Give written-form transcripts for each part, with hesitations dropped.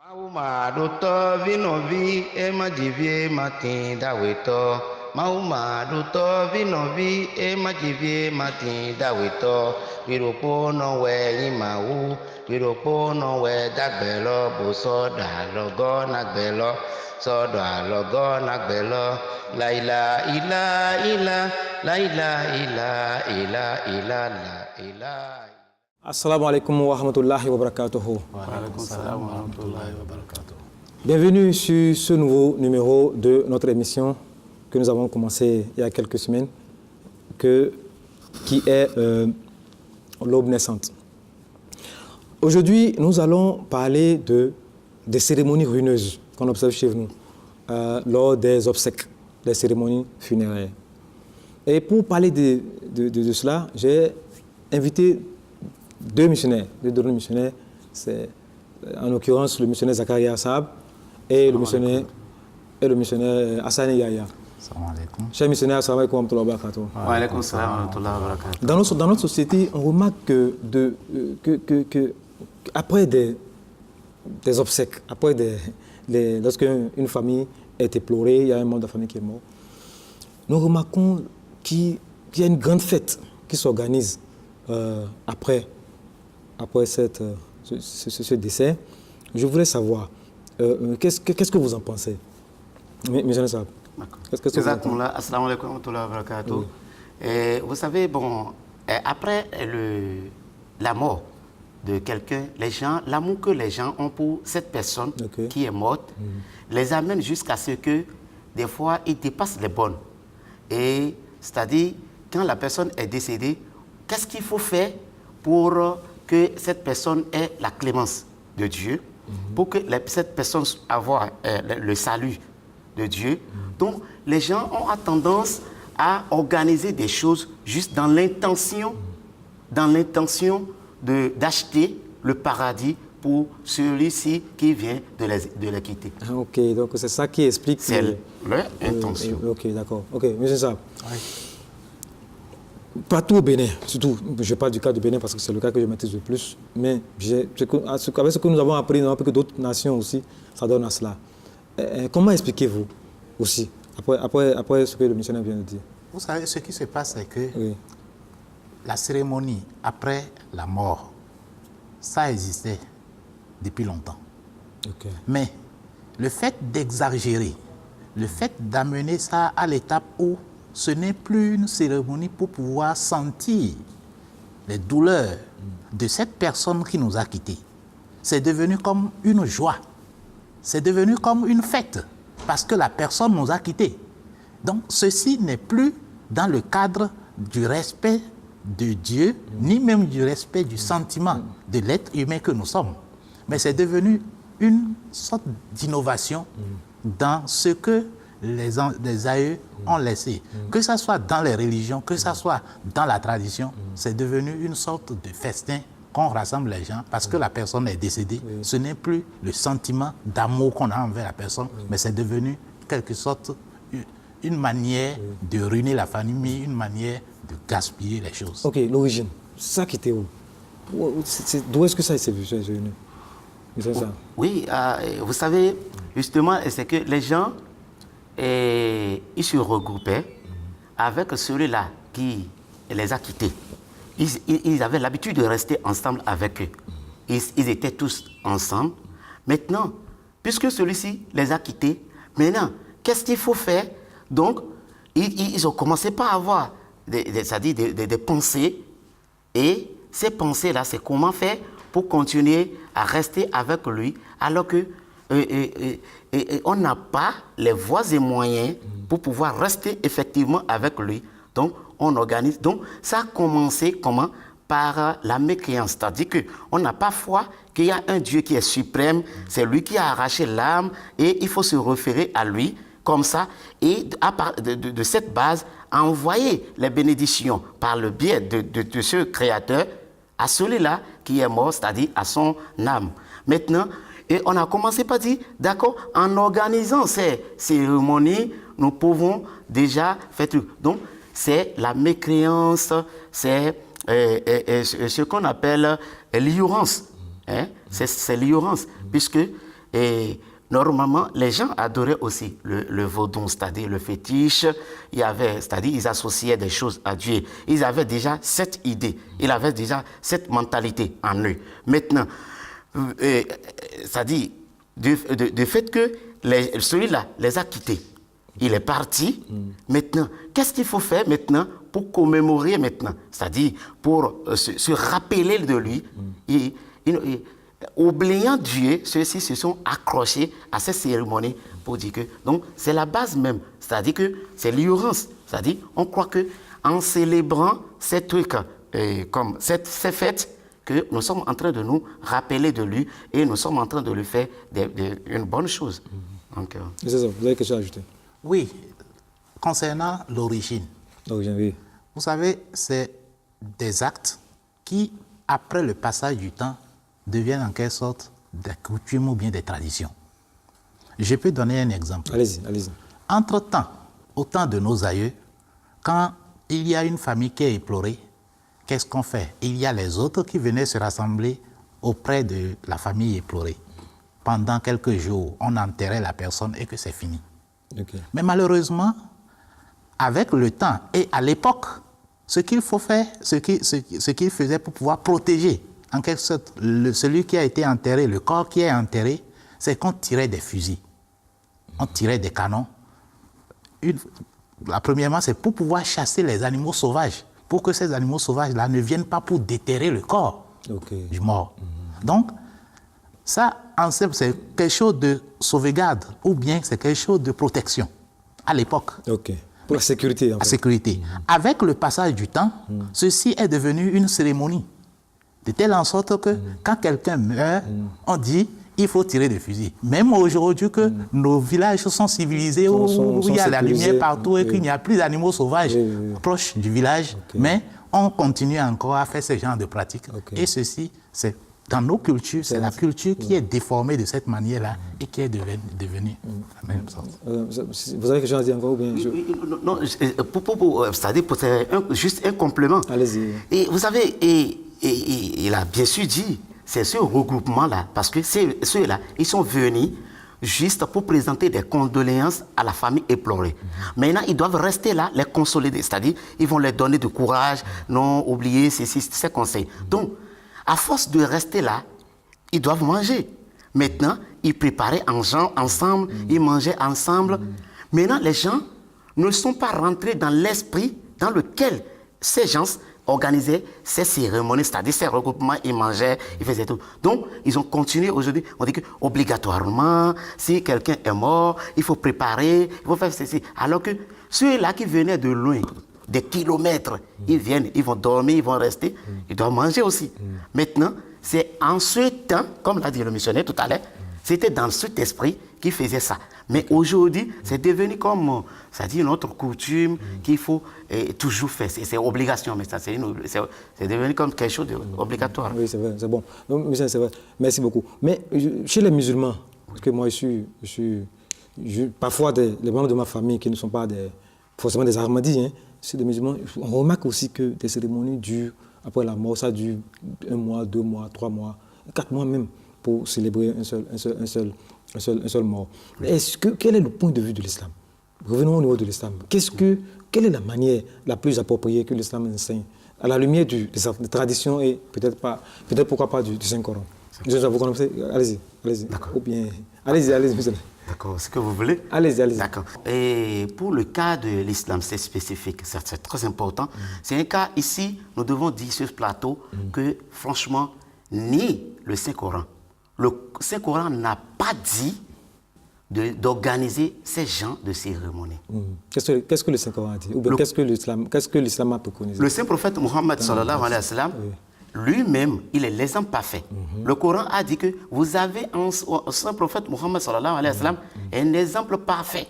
Mauma duto vinovi e majivie matin daweto. Mauma duto vinovi e majivie matin daweto. Viropo no we imau. Viropo no we dagbelo boso da logo nagbelo. So da logo nagbelo. La ila ila ila. La ila ila ila ila la ila. Assalamu alaikum wa rahmatullahi wa barakatuhu. Bienvenue sur ce nouveau numéro de notre émission que nous avons commencé il y a quelques semaines, qui est l'aube naissante. Aujourd'hui, nous allons parler des cérémonies ruineuses qu'on observe chez nous lors des obsèques, des cérémonies funéraires. Et pour parler de cela, j'ai invité deux missionnaires, c'est en l'occurrence le missionnaire Zakaria Saab et le missionnaire Hassani Yahya. Cher missionnaire, assalamu alaikum wa rahmatullahi wa barakatuh. Wa alaikum salam wa rahmatullahi wa barakatuh. Dans notre société, on remarque que après des obsèques, lorsque une famille est éplorée, il y a un membre de la famille qui est mort, nous remarquons qu'il y a une grande fête qui s'organise après ce décès. Je voulais savoir, qu'est-ce que vous en pensez, M. Saab? Assalamu alaikum wa rahmatullahi wa barakatuh. Vous savez, après la mort de quelqu'un, l'amour que les gens ont pour cette personne qui est morte, les amène jusqu'à ce que, des fois, ils dépassent les bornes. Et c'est-à-dire, quand la personne est décédée, qu'est-ce qu'il faut faire pour que cette personne ait la clémence de Dieu, pour que cette personne ait le salut de Dieu? Donc, les gens ont tendance à organiser des choses juste dans l'intention d'acheter le paradis pour celui-ci qui vient de les quitter. Ok, donc c'est ça qui explique... C'est leur intention. Ok, d'accord. Ok, M. Saab. Oui. Partout au Bénin, surtout, je parle du cas du Bénin parce que c'est le cas que je maîtrise le plus, mais avec ce que nous avons appris, que d'autres nations aussi, ça donne à cela. Comment expliquez-vous aussi, après ce que le missionnaire vient de dire? Vous savez, ce qui se passe, c'est que la cérémonie après la mort, ça existait depuis longtemps. Okay. Mais le fait d'exagérer, le fait d'amener ça à l'étape où ce n'est plus une cérémonie pour pouvoir sentir les douleurs de cette personne qui nous a quittés. C'est devenu comme une joie. C'est devenu comme une fête parce que la personne nous a quittés. Donc, ceci n'est plus dans le cadre du respect de Dieu, ni même du respect du sentiment de l'être humain que nous sommes. Mais c'est devenu une sorte d'innovation dans ce que les aïeux ont laissé. Que ce soit dans les religions, que ce soit dans la tradition, c'est devenu une sorte de festin qu'on rassemble les gens parce que la personne est décédée. Ce n'est plus le sentiment d'amour qu'on a envers la personne, mais c'est devenu quelque sorte une manière de ruiner la famille, une manière de gaspiller les choses. Ok, l'origine, ça qui était où? D'où est-ce que ça s'est venu? Oui, vous savez, justement, c'est que les gens, ils se regroupaient avec celui-là qui les a quittés. Ils avaient l'habitude de rester ensemble avec eux. Ils étaient tous ensemble. Maintenant, puisque celui-ci les a quittés, maintenant, qu'est-ce qu'il faut faire? Donc, ils ont commencé par avoir des pensées. Et ces pensées-là, c'est comment faire pour continuer à rester avec lui, alors que on n'a pas les voies et moyens pour pouvoir rester effectivement avec lui. Donc, on organise. Donc, ça a commencé comment? Par la mécréance. C'est-à-dire qu'on n'a pas foi qu'il y a un Dieu qui est suprême, c'est lui qui a arraché l'âme et il faut se référer à lui comme ça. Et de cette base, envoyer les bénédictions par le biais de ce Créateur à celui-là qui est mort, c'est-à-dire à son âme. Maintenant, et on a commencé par dire, d'accord, en organisant ces cérémonies, nous pouvons déjà faire tout. Donc, c'est la mécréance, c'est ce qu'on appelle l'ignorance. Hein? C'est l'ignorance, puisque Et normalement, les gens adoraient aussi le vaudou, c'est-à-dire le fétiche. Il y avait, c'est-à-dire ils associaient des choses à Dieu. Ils avaient déjà cette idée, ils avaient déjà cette mentalité en eux. Maintenant, c'est-à-dire du fait que celui-là les a quittés. Il est parti. Maintenant, qu'est-ce qu'il faut faire maintenant pour commémorer maintenant? C'est-à-dire pour se rappeler de lui. Oubliant Dieu, ceux-ci se sont accrochés à ces cérémonies pour dire que... Donc, c'est la base même. C'est-à-dire que c'est l'ignorance. C'est-à-dire, on croit qu'en célébrant ces trucs, comme ces fêtes, que nous sommes en train de nous rappeler de lui et nous sommes en train de lui faire une bonne chose. Donc, c'est ça, vous avez quelque chose à ajouter? Oui, concernant l'origine. L'origine, oui. Vous savez, c'est des actes qui, après le passage du temps, deviennent en quelque sorte des coutumes ou bien des traditions. Je peux donner un exemple. Allez-y, allez-y. Entre-temps, au temps de nos aïeux, quand il y a une famille qui est éplorée, qu'est-ce qu'on fait? Il y a les autres qui venaient se rassembler auprès de la famille éplorée. Pendant quelques jours, on enterrait la personne et que c'est fini. Okay. Mais malheureusement, avec le temps et à l'époque, ce qu'il faut faire, ce qu'il faisait pour pouvoir protéger, en quelque sorte, celui qui a été enterré, le corps qui est enterré, c'est qu'on tirait des fusils, on tirait des canons. Premièrement, c'est pour pouvoir chasser les animaux sauvages, pour que ces animaux sauvages-là ne viennent pas pour déterrer le corps du mort. Donc, ça, c'est quelque chose de sauvegarde ou bien c'est quelque chose de protection à l'époque. Ok. Pour la sécurité. En fait. La sécurité. Avec le passage du temps, ceci est devenu une cérémonie. De telle en sorte que quand quelqu'un meurt, on dit il faut tirer des fusils. Même aujourd'hui que nos villages sont civilisés, où il y a la lumière partout et qu'il n'y a plus d'animaux sauvages proches du village, mais on continue encore à faire ce genre de pratiques. Et ceci, c'est dans nos cultures, c'est la culture qui est déformée de cette manière-là et qui est devenue la même sorte. Vous avez quelque chose à dire encore ou bien Non, c'est-à-dire juste un complément. Allez-y. Et vous savez, il a bien sûr dit, c'est ce regroupement-là, parce que ceux-là, ils sont venus juste pour présenter des condoléances à la famille éplorée. Maintenant, ils doivent rester là, les consolider, c'est-à-dire, ils vont leur donner du courage, non oublier ces conseils. Donc, à force de rester là, ils doivent manger. Maintenant, ils préparaient ensemble, ils mangeaient ensemble. Maintenant, les gens ne sont pas rentrés dans l'esprit dans lequel ces gens organisaient ces cérémonies, c'est-à-dire ces regroupements, ils mangeaient, ils faisaient tout. Donc, ils ont continué aujourd'hui. On dit qu'obligatoirement, si quelqu'un est mort, il faut préparer, il faut faire ceci. Alors que ceux-là qui venaient de loin, des kilomètres, ils viennent, ils vont dormir, ils vont rester, ils doivent manger aussi. Maintenant, c'est en ce temps, comme l'a dit le missionnaire tout à l'heure, c'était dans cet esprit qu'ils faisaient ça. Mais aujourd'hui, c'est devenu comme, c'est-à-dire une autre coutume qu'il faut toujours faire. C'est obligation, mais ça, c'est devenu comme quelque chose d'obligatoire. Oui, c'est vrai, c'est bon. C'est vrai. Merci beaucoup. Mais chez les musulmans, parce que moi, parfois, les membres de ma famille qui ne sont pas forcément des Ahmadis, chez les musulmans, on remarque aussi que des cérémonies durent, après la mort, ça dure 1 mois, 2 mois, 3 mois, 4 mois même, pour célébrer un seul mort. Quel est le point de vue de l'islam? Revenons au niveau de l'islam. Quelle est la manière la plus appropriée que l'islam enseigne, à la lumière des traditions et peut-être pourquoi pas du Saint-Coran? Vous connaissez? Allez-y. D'accord. Ou bien, allez-y, monsieur. D'accord, ce que vous voulez. Allez-y. D'accord. Et pour le cas de l'islam, c'est spécifique, c'est très important. C'est un cas ici, nous devons dire sur ce plateau que franchement, ni le Saint-Coran, le Saint-Coran n'a pas dit d'organiser ces genres de cérémonies. Qu'est-ce que le Saint-Coran a dit? Ou bien qu'est-ce que l'islam a préconisé? Le Saint-Prophète Mohammed sallallahu alayhi wa sallam, lui-même, il est l'exemple parfait. Le Coran a dit que vous avez un Saint-Prophète Mohammed sallallahu alayhi wa sallam, un exemple parfait.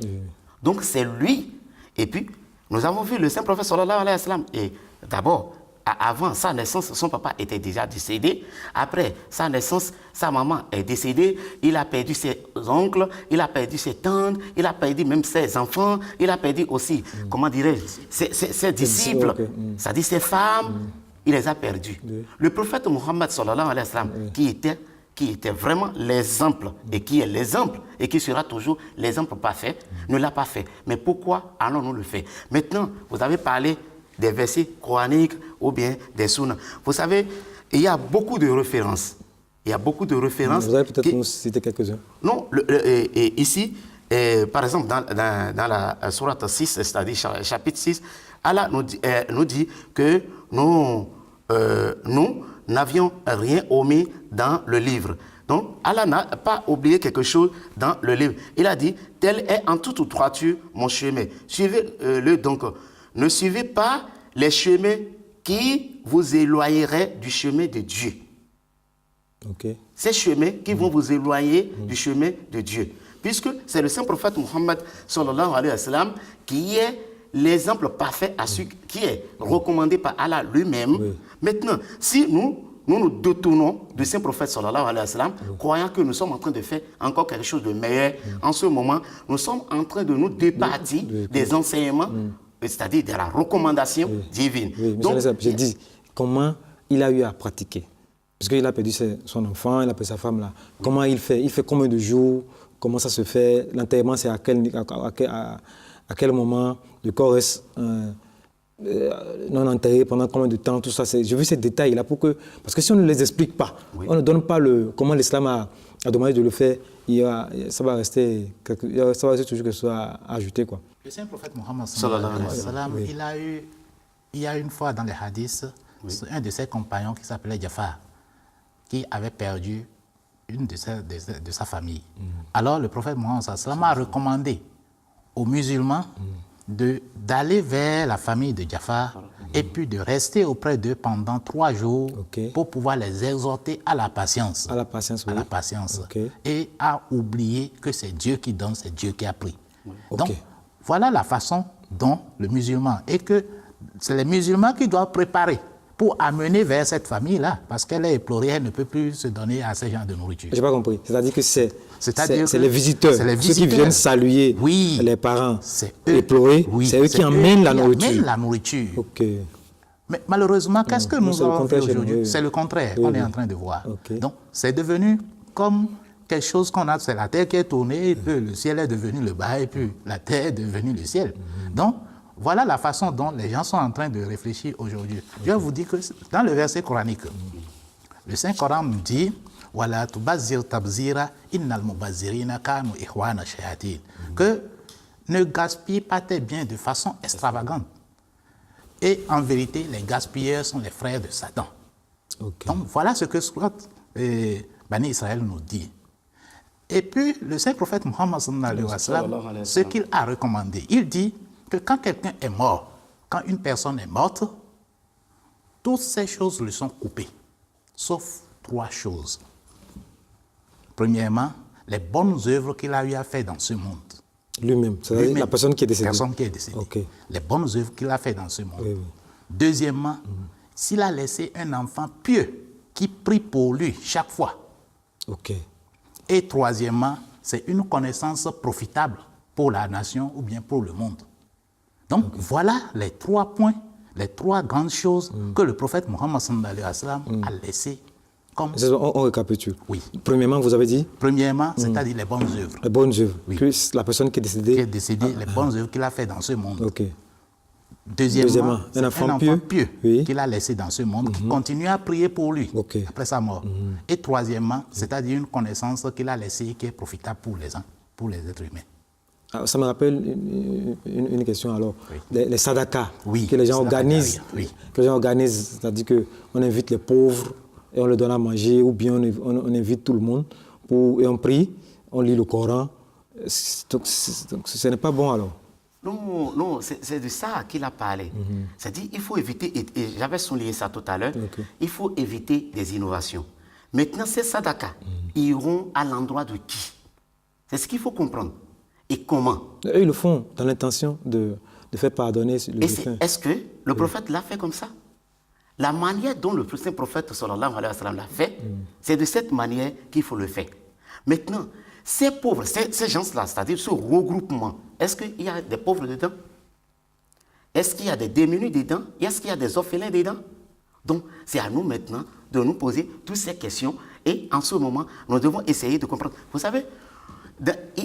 Donc c'est lui. Et puis, nous avons vu le Saint-Prophète sallallahu alayhi wa sallam. Et d'abord, avant sa naissance, son papa était déjà décédé. Après sa naissance, sa maman est décédée. Il a perdu ses oncles, il a perdu ses tantes, il a perdu même ses enfants, il a perdu aussi, comment dirais-je, ses disciples, c'est-à-dire ses femmes, il les a perdus. Le prophète Mohammed sallallahu alayhi wa sallam, qui était qui était vraiment l'exemple et qui est l'exemple et qui sera toujours l'exemple parfait, ne l'a pas fait. Mais pourquoi allons-nous le faire? Maintenant, vous avez parlé des versets coraniques ou bien des sunnas. Vous savez, il y a beaucoup de références. Il y a beaucoup de références. Vous allez peut-être nous citer quelques-uns. Non, ici, par exemple, dans la sourate 6, c'est-à-dire chapitre 6, Allah nous dit que nous n'avions rien omis dans le livre. Donc, Allah n'a pas oublié quelque chose dans le livre. Il a dit, tel est en toute droiture mon chemin. Suivez-le donc. Ne suivez pas les chemins qui vous éloigneraient du chemin de Dieu. Okay. Ces chemins qui vont vous éloigner du chemin de Dieu. Puisque c'est le saint prophète Mohammed sallallahu alayhi wa sallam qui est l'exemple parfait à celui qui est recommandé par Allah lui-même. Oui. Maintenant, si nous nous détournons du saint prophète sallallahu alayhi wa sallam, croyant que nous sommes en train de faire encore quelque chose de meilleur, en ce moment, nous sommes en train de nous départir des enseignements, c'est-à-dire de la recommandation divine. Oui, donc, j'ai dit, comment il a eu à pratiquer? Parce qu'il a perdu son enfant, il a perdu sa femme là. Comment il fait? Il fait combien de jours? Comment ça se fait? L'enterrement, c'est à quel moment? Le corps reste non enterré pendant combien de temps? Tout ça, j'ai vu ces détails là parce que si on ne les explique pas, on ne donne pas comment l'islam a demandé de le faire, ça va rester toujours quelque chose à ajouter, quoi. Le saint prophète Mohammed sallallahu alayhi wa sallam, il y a une fois dans les hadiths, un de ses compagnons qui s'appelait Jafar, qui avait perdu une de sa famille. Alors le prophète Mohammed sallallahu alayhi wa sallam a recommandé aux musulmans d'aller vers la famille de Jafar et puis de rester auprès d'eux pendant 3 jours pour pouvoir les exhorter à la patience. À la patience, oui. À la patience. Et à oublier que c'est Dieu qui donne, c'est Dieu qui a pris. Donc, voilà la façon dont le musulman, et que c'est les musulmans qui doivent préparer pour amener vers cette famille-là, parce qu'elle est éplorée, elle ne peut plus se donner à ce genre de nourriture. Je n'ai pas compris. C'est-à-dire que c'est les visiteurs, ceux qui viennent saluer les parents éplorés, c'est eux qui amènent la nourriture. Amènent la nourriture. Mais malheureusement, qu'est-ce que nous avons fait aujourd'hui? C'est le contraire qu'on est en train de voir. Donc, c'est devenu comme quelque chose qu'on a, c'est la terre qui est tournée, et puis le ciel est devenu le bas, et puis la terre est devenue le ciel. Donc, voilà la façon dont les gens sont en train de réfléchir aujourd'hui. Je vais vous dire que dans le verset coranique, le Saint-Coran nous dit « Wala tubazir tabzira innal mubazirina kanu ikhwana shayatin » que ne gaspille pas tes biens de façon extravagante. Et en vérité, les gaspilleurs sont les frères de Satan. Donc voilà ce que Bani Israël nous dit. Et puis, le Saint-Prophète Mohammed sallallahu alayhi wa sallam, ce qu'il a recommandé, il dit que quand quelqu'un est mort, quand une personne est morte, toutes ces choses lui sont coupées, sauf 3 choses. Premièrement, les bonnes œuvres qu'il a eu à faire dans ce monde. Lui-même, c'est-à-dire la personne qui est décédée. La personne qui est décédée. Les bonnes œuvres qu'il a fait dans ce monde. Deuxièmement, s'il a laissé un enfant pieux qui prie pour lui chaque fois. Et troisièmement, c'est une connaissance profitable pour la nation ou bien pour le monde. Donc voilà les 3 points, les 3 grandes choses que le prophète Mohammed sallallahu alayhi wa sallam a laissé comme... On récapitule. Oui. Premièrement, vous avez dit? Premièrement, c'est-à-dire les bonnes œuvres. Les bonnes œuvres. Oui. Plus la personne qui est décédée. Qui est décédée, les bonnes œuvres qu'il a fait dans ce monde. Ok. Deuxièmement, un enfant pieux qu'il a laissé dans ce monde, qui continue à prier pour lui après sa mort. Et troisièmement, c'est-à-dire une connaissance qu'il a laissée qui est profitable pour les êtres humains. Alors, ça me rappelle une question alors. Les sadakas que les gens organisent. Que les gens organisent, c'est-à-dire qu'on invite les pauvres et on leur donne à manger, ou bien on invite tout le monde et on prie, on lit le Coran. Donc ce n'est pas bon alors. Non, c'est de ça qu'il a parlé. C'est-à-dire qu'il faut éviter, et j'avais souligné ça tout à l'heure, il faut éviter des innovations. Maintenant, ces sadakas iront à l'endroit de qui? C'est ce qu'il faut comprendre. Et comment? Eux, ils le font dans l'intention de faire pardonner le défunt. Est-ce que le prophète l'a fait comme ça? La manière dont le saint prophète sallallahu alayhi wa sallam l'a fait, c'est de cette manière qu'il faut le faire. Maintenant, ces pauvres, ces gens-là, c'est-à-dire ce regroupement, est-ce qu'il y a des pauvres dedans? Est-ce qu'il y a des démunis dedans? Est-ce qu'il y a des orphelins dedans? Donc, c'est à nous maintenant de nous poser toutes ces questions Et en ce moment, nous devons essayer de comprendre. Vous savez,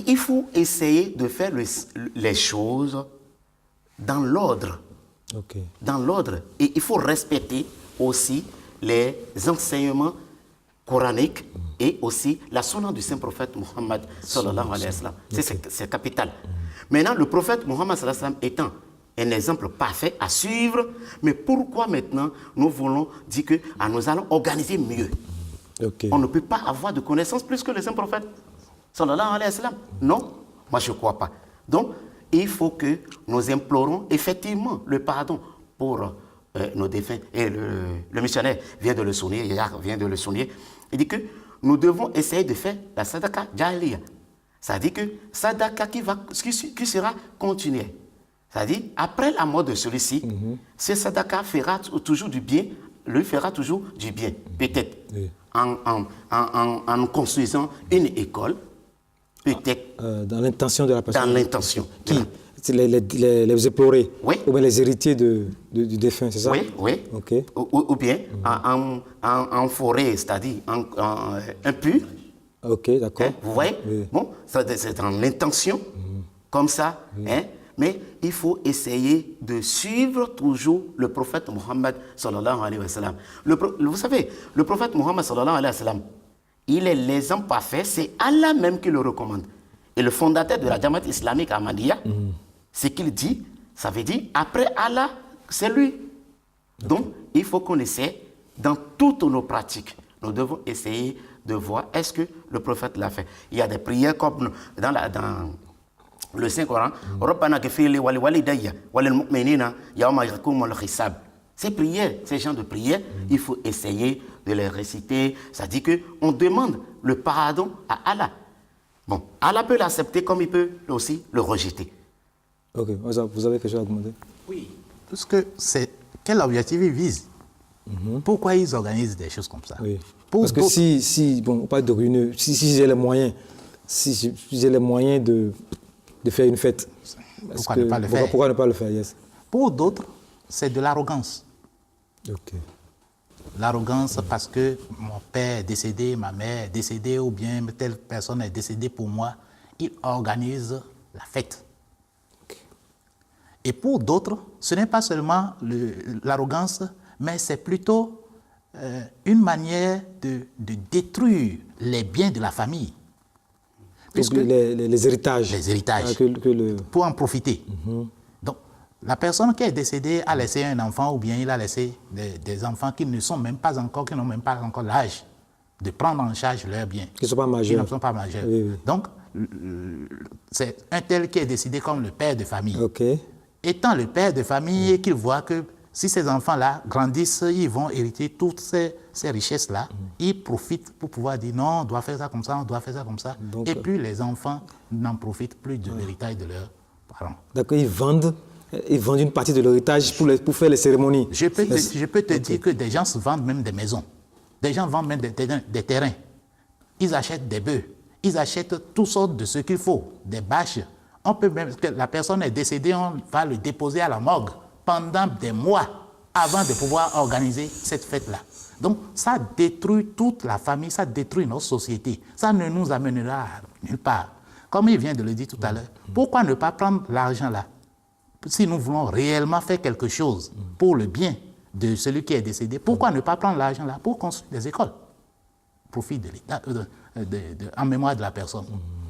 il faut essayer de faire les choses dans l'ordre. Ok. Dans l'ordre. Et il faut respecter aussi les enseignements coraniques et aussi la sunna du Saint-Prophète Mohammed sallallahu alayhi wa sallam. C'est capital. Maintenant, le prophète Mohammed sallallahu alayhi wa sallam étant un exemple parfait à suivre, mais pourquoi maintenant nous voulons dire que nous allons organiser mieux? On ne peut pas avoir de connaissances plus que le Saint-Prophète sallallahu alayhi wa sallam. Non, moi je ne crois pas. Donc, il faut que nous implorons effectivement le pardon pour nos défunts. Et le missionnaire vient de le souligner, Yahya vient de le souligner. Il dit que nous devons essayer de faire la sadaka jahiliya. Ça dit que sadaka qui sera continuelle. C'est-à-dire, après la mort de celui-ci, ce sadaka fera toujours du bien, lui fera toujours du bien, peut-être, en construisant une école, peut-être. Dans l'intention de la personne. Dans l'intention. Qui les éplorés. Oui. Ou bien les héritiers du défunt, c'est ça? Oui, oui. Ok. Ou bien en forêt, c'est-à-dire un puits. Ok, d'accord. Hein, vous voyez? Oui. Bon, c'est dans l'intention, comme ça. Hein, mais il faut essayer de suivre toujours le prophète Mohammed sallallahu alayhi wa sallam. Vous savez, le prophète Mohammed sallallahu alayhi wa sallam, il est l'exemple parfait, c'est Allah même qui le recommande. Et le fondateur de la Jamaat islamique Ahmadiyya, ce qu'il dit, ça veut dire, après Allah, c'est lui. Donc, il faut qu'on essaie, dans toutes nos pratiques, nous devons essayer de voir est-ce que le prophète l'a fait. Il y a des prières comme dans le Saint-Coran, ces prières, ces genres de prières, il faut essayer de les réciter. Ça dit qu'on demande le pardon à Allah. Bon, Allah peut l'accepter comme il peut aussi le rejeter. Ok, vous avez quelque chose à demander? Oui, parce que c'est quel objectif ils visent? Pourquoi ils organisent des choses comme ça? Oui. Parce que si bon, on parle de ruineux, si j'ai les moyens, si j'ai les moyens de faire une fête, pourquoi ne pas le faire? Pourquoi ne pas le faire? Yes. Pour d'autres, c'est de l'arrogance. Ok. L'arrogance parce que mon père est décédé, ma mère est décédée, ou bien telle personne est décédée pour moi, ils organisent la fête. Okay. Et pour d'autres, ce n'est pas seulement l'arrogance, mais c'est plutôt une manière de détruire les biens de la famille. Puisque les héritages. Les héritages. Pour en profiter. Donc, la personne qui est décédée a laissé un enfant ou bien il a laissé des enfants qui ne sont même pas encore, qui n'ont même pas encore l'âge de prendre en charge leurs biens. Qui ne sont pas majeurs. Qui ne sont pas majeurs. Oui, oui. Donc, c'est un tel qui est décidé comme le père de famille. Ok. Étant le père de famille et qu'il voit que si ces enfants-là grandissent, ils vont hériter toutes ces richesses-là, ils profitent pour pouvoir dire non, on doit faire ça comme ça, on doit faire ça comme ça. Donc, et puis les enfants n'en profitent plus de l'héritage de leurs parents. D'accord, ils vendent une partie de l'héritage pour faire les cérémonies. Je peux te dire que des gens se vendent même des maisons. Des gens vendent même des terrains. Ils achètent des bœufs. Ils achètent toutes sortes de ce qu'il faut, des bâches. On peut même, la personne est décédée, on va le déposer à la morgue pendant des mois avant de pouvoir organiser cette fête-là. Donc, ça détruit toute la famille, ça détruit notre société. Ça ne nous amènera nulle part. Comme il vient de le dire tout à l'heure, pourquoi ne pas prendre l'argent là? Si nous voulons réellement faire quelque chose pour le bien de celui qui est décédé, pourquoi ne pas prendre l'argent là pour construire des écoles? Profit de l'État, en mémoire de la personne.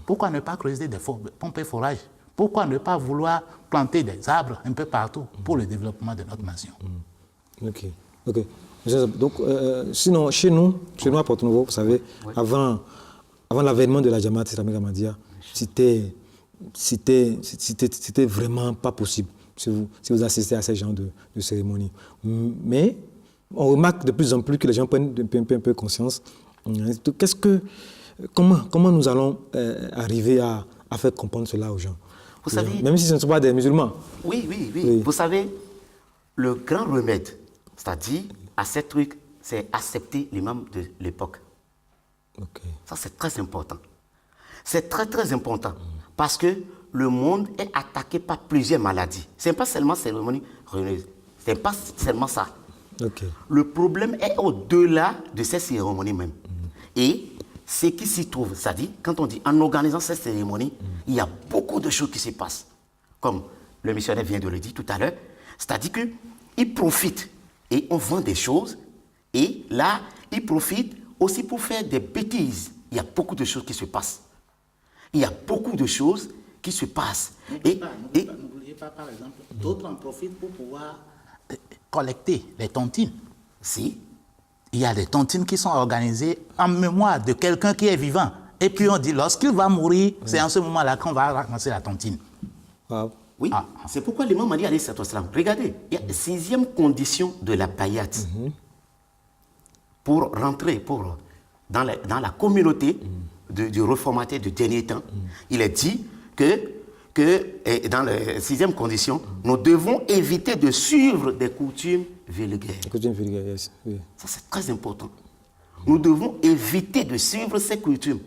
Pourquoi ne pas creuser des pompes et forages? Pourquoi ne pas vouloir planter des arbres un peu partout pour le développement de notre nation? Ok. Donc, sinon, chez nous à Porto Novo, vous savez, avant l'avènement de la Jamaat islamique Ahmadiyya, c'était vraiment pas possible si vous assistez à ce genre de cérémonie. Mais on remarque de plus en plus que les gens prennent un peu conscience. Comment nous allons arriver à faire comprendre cela aux gens? Vous savez, même si ce ne sont pas des musulmans. Oui. Vous savez, le grand remède, c'est-à-dire à ces trucs, c'est accepter l'imam de l'époque. Okay. Ça, c'est très important. C'est très, très important. Parce que le monde est attaqué par plusieurs maladies. Ce n'est pas seulement cérémonie religieuse. Ce n'est pas seulement ça. Okay. Le problème est au-delà de ces cérémonies même. Et ce qui s'y trouve, c'est-à-dire, quand on dit en organisant cette cérémonie, il y a beaucoup de choses qui se passent. Comme le missionnaire vient de le dire tout à l'heure, c'est-à-dire qu'ils profitent et on vend des choses. Et là, ils profitent aussi pour faire des bêtises. Il y a beaucoup de choses qui se passent. Il y a beaucoup de choses qui se passent. N'oubliez pas, par exemple, d'autres en profitent pour pouvoir collecter les tontines. Si. Il y a des tontines qui sont organisées en mémoire de quelqu'un qui est vivant. Et puis on dit, lorsqu'il va mourir, c'est en ce moment-là qu'on va ramasser la tontine. Wow. Oui, c'est pourquoi l'imam m'a dit, alayhi salatu wassalam, regardez, il y a la 6e condition de la bayat. Pour rentrer dans la communauté du réformateur du dernier temps, il est dit que dans la 6e condition, nous devons éviter de suivre des coutumes vulgaires. Coutumes vulgaires, yes. Oui. Ça, c'est très important. Nous devons éviter de suivre ces coutumes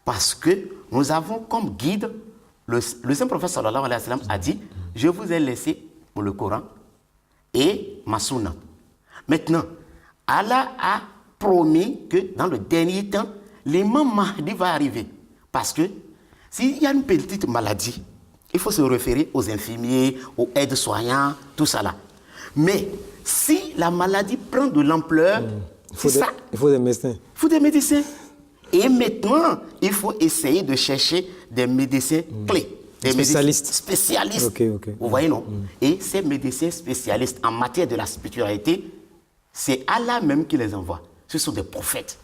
parce que nous avons comme guide, le saint prophète sallallahu alayhi wa sallam a dit, je vous ai laissé pour le Coran et ma sunna. Maintenant, Allah a promis que dans le dernier temps, l'imam Mahdi va arriver. Parce que s'il y a une petite maladie, il faut se référer aux infirmiers, aux aides-soignants, tout ça là. Mais si la maladie prend de l'ampleur, il faut des médecins. Il faut des médecins. Et maintenant, il faut essayer de chercher des médecins clés. Des spécialistes. Spécialistes. Okay. Vous voyez, non? Et ces médecins spécialistes en matière de la spiritualité, c'est Allah même qui les envoie. Ce sont des prophètes.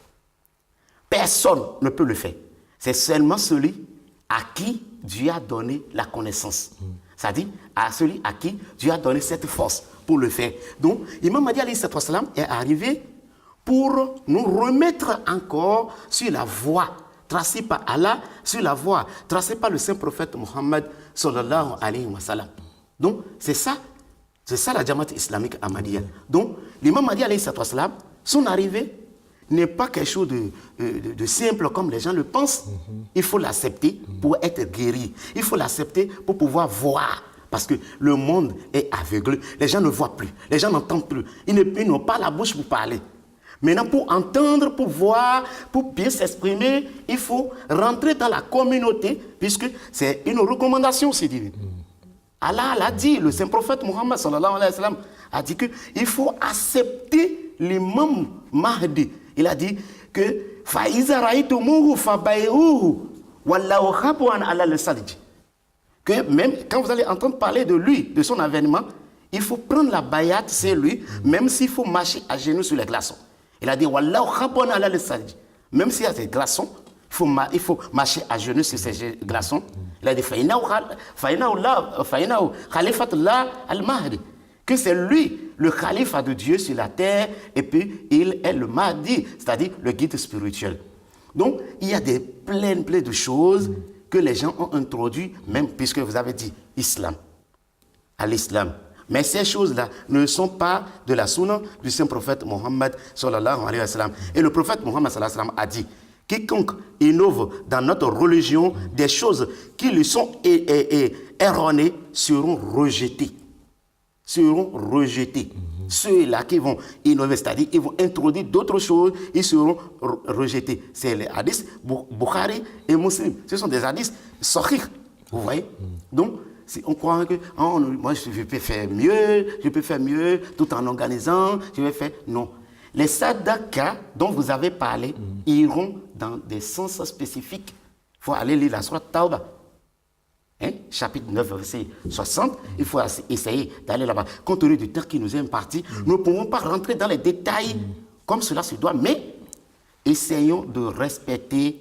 Personne ne peut le faire. C'est seulement celui à qui Dieu a donné la connaissance. C'est-à-dire à celui à qui Dieu a donné cette force pour le faire. Donc, Imam Mahdi alayhi salam est arrivé pour nous remettre encore sur la voie tracée par Allah, sur la voie tracée par le saint prophète Mohammed sallallahu alayhi wa sallam. Donc, c'est ça la Jamaat islamique Ahmadiyya. Donc, l'imam Mahdi alayhi salam, son arrivée n'est pas quelque chose de simple comme les gens le pensent. Il faut l'accepter pour être guéri. Il faut l'accepter pour pouvoir voir. Parce que le monde est aveugle. Les gens ne voient plus. Les gens n'entendent plus. Ils n'ont pas la bouche pour parler. Maintenant, pour entendre, pour voir, pour bien s'exprimer, il faut rentrer dans la communauté, puisque c'est une recommandation, c'est divin. Allah l'a dit, le saint prophète Mohammed sallallahu alayhi wa sallam a dit qu'il faut accepter l'imam Mahdi. Il a dit que Faïza raïtumuhu fabayruhu wallahu khabwan ala al-salij. Que même quand vous allez entendre parler de lui, de son avènement, il faut prendre la bayat, c'est lui, même s'il faut marcher à genoux sur les glaçons. Il a dit wallahu khabwan ala al-salij. Même s'il y a des glaçons, il faut marcher à genoux sur ces glaçons. Il a dit faïnahu khalifatullah al-mahdi. Que c'est lui, le khalifa de Dieu sur la terre, et puis il est le Mahdi, c'est-à-dire le guide spirituel. Donc, il y a plein de choses que les gens ont introduites, même puisque vous avez dit islam, à l'islam. Mais ces choses-là ne sont pas de la sunna du saint prophète Mohammed sallallahu alayhi wa sallam. Et le prophète Mohammed sallallahu alayhi wa sallam a dit, quiconque innove dans notre religion des choses qui lui sont erronées seront rejetées. Ceux-là qui vont innover, c'est-à-dire ils vont introduire d'autres choses, ils seront rejetés. C'est les hadiths Bukhari et Muslim. Ce sont des hadiths sahih. Vous voyez? Donc, si on croit que moi je peux faire mieux tout en organisant, je vais faire. Non. Les sadaka dont vous avez parlé iront dans des sens spécifiques. Il faut aller lire la sourate Tawbah. Chapitre 9, verset 60, il faut essayer d'aller là-bas. Compte tenu du temps qui nous est imparti, nous ne pouvons pas rentrer dans les détails comme cela se doit, mais essayons de respecter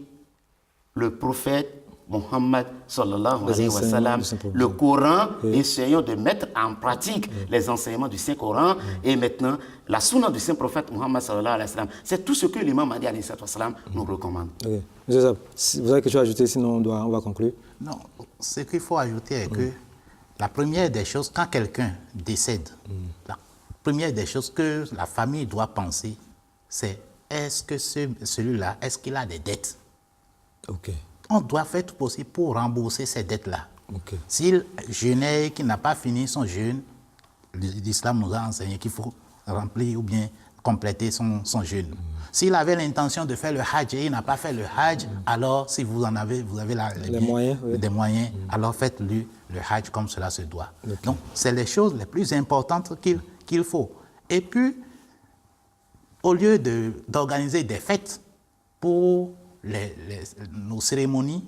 le prophète Mohammed sallallahu alayhi wa sallam, le Coran, essayons de mettre en pratique les enseignements du Saint-Coran et maintenant la sunna du Saint-Prophète Mohammed sallallahu alayhi wa sallam. C'est tout ce que l'imam Mahdi alayhi wa sallam nous recommande. Okay. Monsieur Zab, vous avez quelque chose à ajouter, sinon on va conclure. Non, ce qu'il faut ajouter est que la première des choses, quand quelqu'un décède, la première des choses que la famille doit penser, c'est est-ce que celui-là, est-ce qu'il a des dettes? Ok. On doit faire tout possible pour rembourser ces dettes-là. Okay. S'il jeûnait, qu'il n'a pas fini son jeûne, l'islam nous a enseigné qu'il faut remplir ou bien compléter son jeûne. S'il avait l'intention de faire le hajj et il n'a pas fait le hajj, alors si vous avez les moyens, des moyens, alors faites-lui le hajj comme cela se doit. Donc, c'est les choses les plus importantes qu'il faut. Et puis, au lieu d'organiser des fêtes pour nos cérémonies,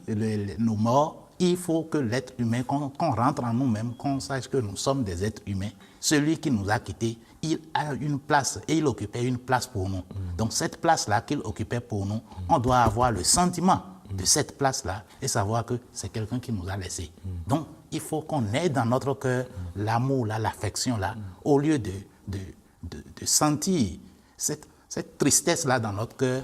nos morts, il faut que l'être humain, qu'on rentre en nous-mêmes, qu'on sache que nous sommes des êtres humains. Celui qui nous a quittés, il a une place et il occupait une place pour nous. Donc cette place-là qu'il occupait pour nous, on doit avoir le sentiment de cette place-là et savoir que c'est quelqu'un qui nous a laissés. Donc il faut qu'on ait dans notre cœur l'amour, l'affection-là, au lieu de sentir cette tristesse-là dans notre cœur.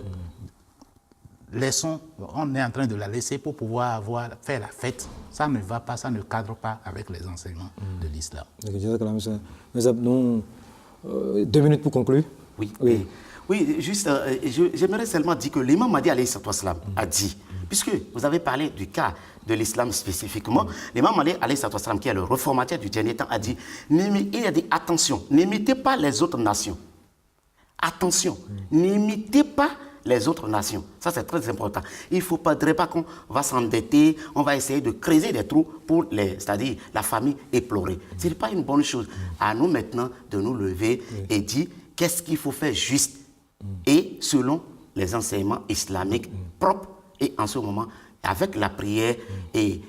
On est en train de la laisser pour pouvoir faire la fête. Ça ne va pas, ça ne cadre pas avec les enseignements de l'islam. Nous, 2 minutes pour conclure. Oui, juste, j'aimerais seulement dire que l'imam Mahdi alayhi salam a dit, puisque vous avez parlé du cas de l'islam spécifiquement, l'imam Mahdi alayhi salam, qui est le réformateur du dernier temps, a dit, il a dit, attention, n'imitez pas les autres nations. Attention, n'imitez pas les autres nations. Ça, c'est très important. Il ne faudrait pas qu'on va s'endetter, on va essayer de creuser des trous pour c'est-à-dire la famille éplorée. Ce n'est pas une bonne chose. À nous maintenant de nous lever et dire qu'est-ce qu'il faut faire juste et selon les enseignements islamiques propres. Et en ce moment, avec la prière et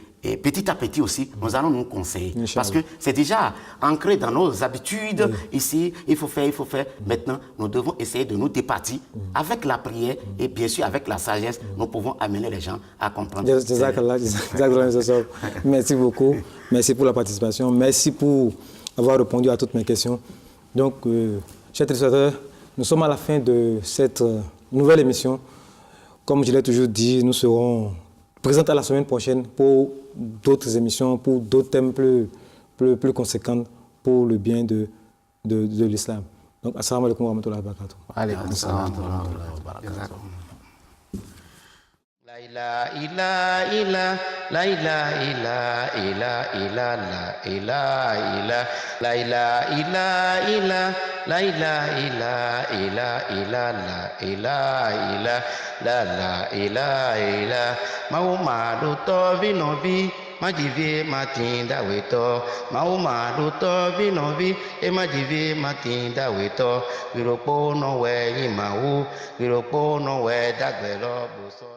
petit à petit aussi, nous allons nous conseiller. Parce que c'est déjà ancré dans nos habitudes. Ici, il faut faire. Maintenant, nous devons essayer de nous départir. Avec la prière et bien sûr avec la sagesse, nous pouvons amener les gens à comprendre. Merci beaucoup. Merci pour la participation. Merci pour avoir répondu à toutes mes questions. Donc, chers téléspectateurs, nous sommes à la fin de cette nouvelle émission. Comme je l'ai toujours dit, nous serons présents à la semaine prochaine pour d'autres émissions, pour d'autres thèmes plus conséquents pour le bien de l'islam. Donc, assalamu alaikum wa rahmatullahi wa barakatuh. Alaykum assalam wa rahmatullahi wa barakatuh. La ilaha illa, la ilaha illa, la ilaha illa, la ilaha illa, la ilaha illa, la ilaha illa, la ilaha illa, Muhammadu Tobinobi, Majivie Matinda Weto, Muhammadu Tobinobi, e Majivie Matinda Weto, Viropo no we Imahu, Viropo no we Dagbelo Boso.